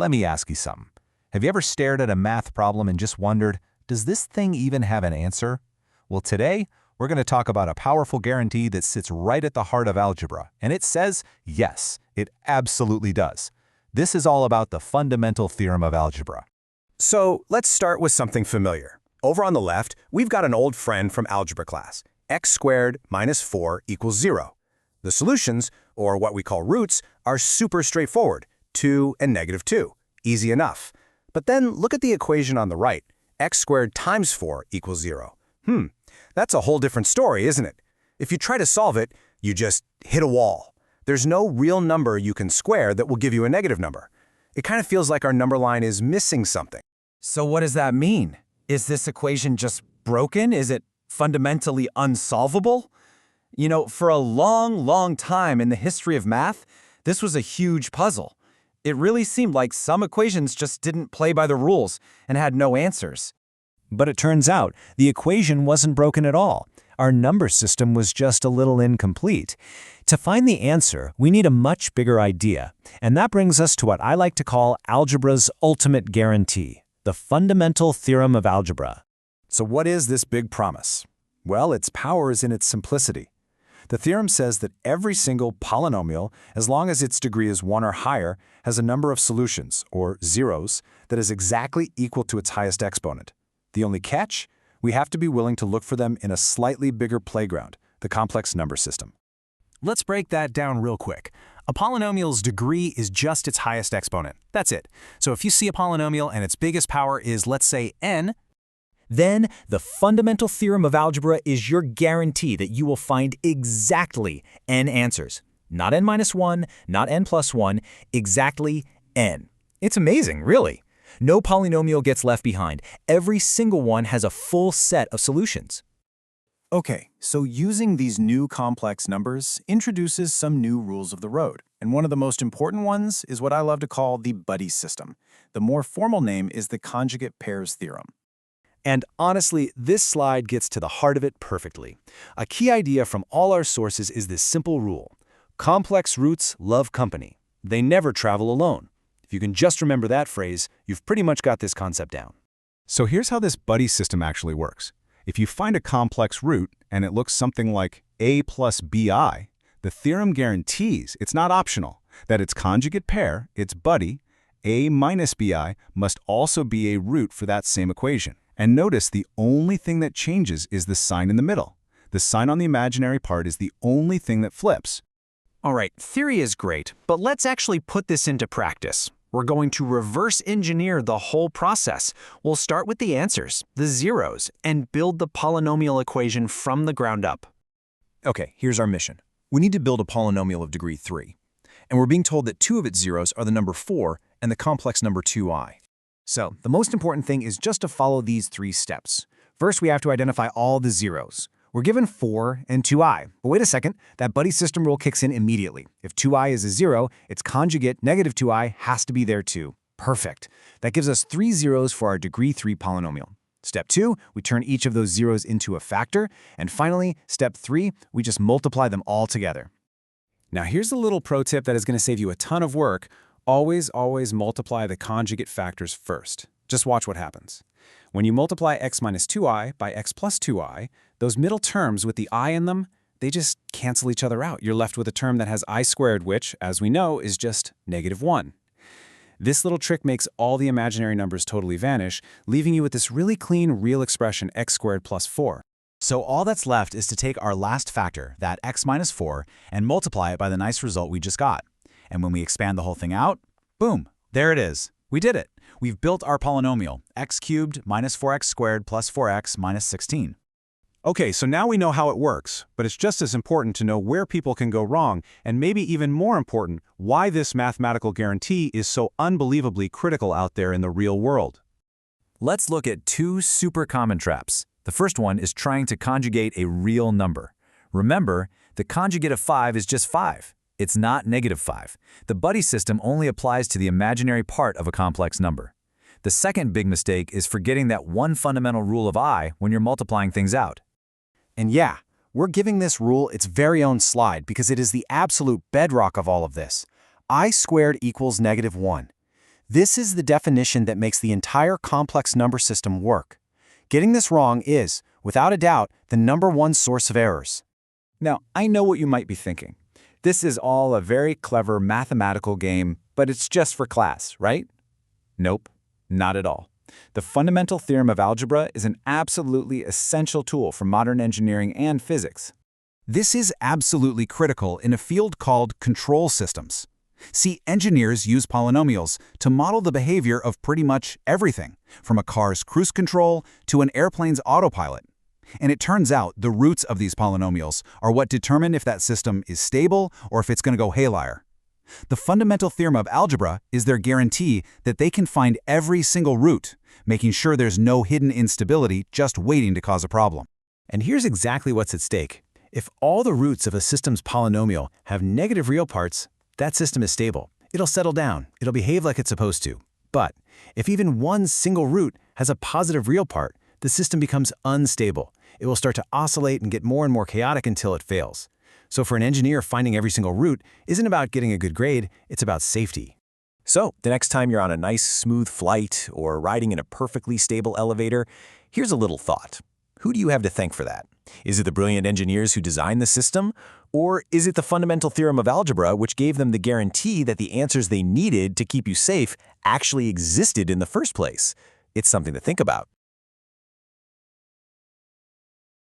Let me ask you something. Have you ever stared at a math problem and just wondered, does this thing even have an answer? Well, today, we're going to talk about a powerful guarantee that sits right at the heart of algebra, and it says, yes, it absolutely does. This is all about the fundamental theorem of algebra. So let's start with something familiar. Over on the left, we've got an old friend from algebra class. X squared minus 4 equals 0. The solutions, or what we call roots, are super straightforward, 2 and negative 2. Easy enough. But then look at the equation on the right. X squared times 4 equals 0. That's a whole different story, isn't it? If you try to solve it, you just hit a wall. There's no real number you can square that will give you a negative number. It kind of feels like our number line is missing something. So what does that mean? Is this equation just broken? Is it fundamentally unsolvable? You know, for a long time in the history of math, this was a huge puzzle. It really seemed like some equations just didn't play by the rules and had no answers. But it turns out the equation wasn't broken at all. Our number system was just a little incomplete. To find the answer, we need a much bigger idea. And that brings us to what I like to call algebra's ultimate guarantee, the fundamental theorem of algebra. So what is this big promise? Well, its power is in its simplicity. The theorem says that every single polynomial, as long as its degree is 1 or higher, has a number of solutions, or zeros, that is exactly equal to its highest exponent. The only catch? We have to be willing to look for them in a slightly bigger playground, the complex number system. Let's break that down real quick. A polynomial's degree is just its highest exponent. That's it. So if you see a polynomial and its biggest power is, let's say, n, then the fundamental theorem of algebra is your guarantee that you will find exactly n answers. Not n minus 1, not n plus 1, exactly n. It's amazing, really. No polynomial gets left behind. Every single one has a full set of solutions. Okay, so using these new complex numbers introduces some new rules of the road. And one of the most important ones is what I love to call the buddy system. The more formal name is the conjugate pairs theorem. And honestly, this slide gets to the heart of it perfectly. A key idea from all our sources is this simple rule. Complex roots love company. They never travel alone. If you can just remember that phrase, you've pretty much got this concept down. So here's how this buddy system actually works. If you find a complex root and it looks something like a plus bi, the theorem guarantees, it's not optional, that its conjugate pair, its buddy, a minus bi, must also be a root for that same equation. And notice the only thing that changes is the sign in the middle. The sign on the imaginary part is the only thing that flips. All right, theory is great, but let's actually put this into practice. We're going to reverse engineer the whole process. We'll start with the answers, the zeros, and build the polynomial equation from the ground up. Okay, here's our mission. We need to build a polynomial of degree 3. And we're being told that 2 of its zeros are the number 4 and the complex number 2i. So, the most important thing is just to follow these 3 steps. First, we have to identify all the zeros. We're given 4 and 2i. But wait a second, that buddy system rule kicks in immediately. If 2i is a 0, its conjugate, negative 2i, has to be there too. Perfect. That gives us 3 zeros for our degree 3 polynomial. Step 2, we turn each of those zeros into a factor. And finally, step 3, we just multiply them all together. Now here's a little pro tip that is going to save you a ton of work. Always multiply the conjugate factors first. Just watch what happens. When you multiply x minus 2i by x plus 2i, those middle terms with the I in them, they just cancel each other out. You're left with a term that has I squared, which, as we know, is just negative 1. This little trick makes all the imaginary numbers totally vanish, leaving you with this really clean real expression x squared plus 4. So all that's left is to take our last factor, that x minus 4, and multiply it by the nice result we just got. And when we expand the whole thing out, boom, there it is. We did it. We've built our polynomial, x cubed minus 4x squared plus 4x minus 16. Okay, so now we know how it works, but it's just as important to know where people can go wrong, and maybe even more important, why this mathematical guarantee is so unbelievably critical out there in the real world. Let's look at 2 super common traps. The first one is trying to conjugate a real number. Remember, the conjugate of 5 is just 5. It's not negative 5. The buddy system only applies to the imaginary part of a complex number. The second big mistake is forgetting that one fundamental rule of I when you're multiplying things out. And yeah, we're giving this rule its very own slide because it is the absolute bedrock of all of this. I squared equals negative 1. This is the definition that makes the entire complex number system work. Getting this wrong is, without a doubt, the #1 source of errors. Now, I know what you might be thinking. This is all a very clever mathematical game, but it's just for class, right? Nope, not at all. The fundamental theorem of algebra is an absolutely essential tool for modern engineering and physics. This is absolutely critical in a field called control systems. See, engineers use polynomials to model the behavior of pretty much everything, from a car's cruise control to an airplane's autopilot. And it turns out the roots of these polynomials are what determine if that system is stable or if it's going to go haywire. The fundamental theorem of algebra is their guarantee that they can find every single root, making sure there's no hidden instability just waiting to cause a problem. And here's exactly what's at stake. If all the roots of a system's polynomial have negative real parts, that system is stable. It'll settle down. It'll behave like it's supposed to. But if even one single root has a positive real part, the system becomes unstable. It will start to oscillate and get more and more chaotic until it fails. So for an engineer, finding every single root isn't about getting a good grade, it's about safety. So, the next time you're on a nice, smooth flight or riding in a perfectly stable elevator, here's a little thought. Who do you have to thank for that? Is it the brilliant engineers who designed the system? Or is it the fundamental theorem of algebra which gave them the guarantee that the answers they needed to keep you safe actually existed in the first place? It's something to think about.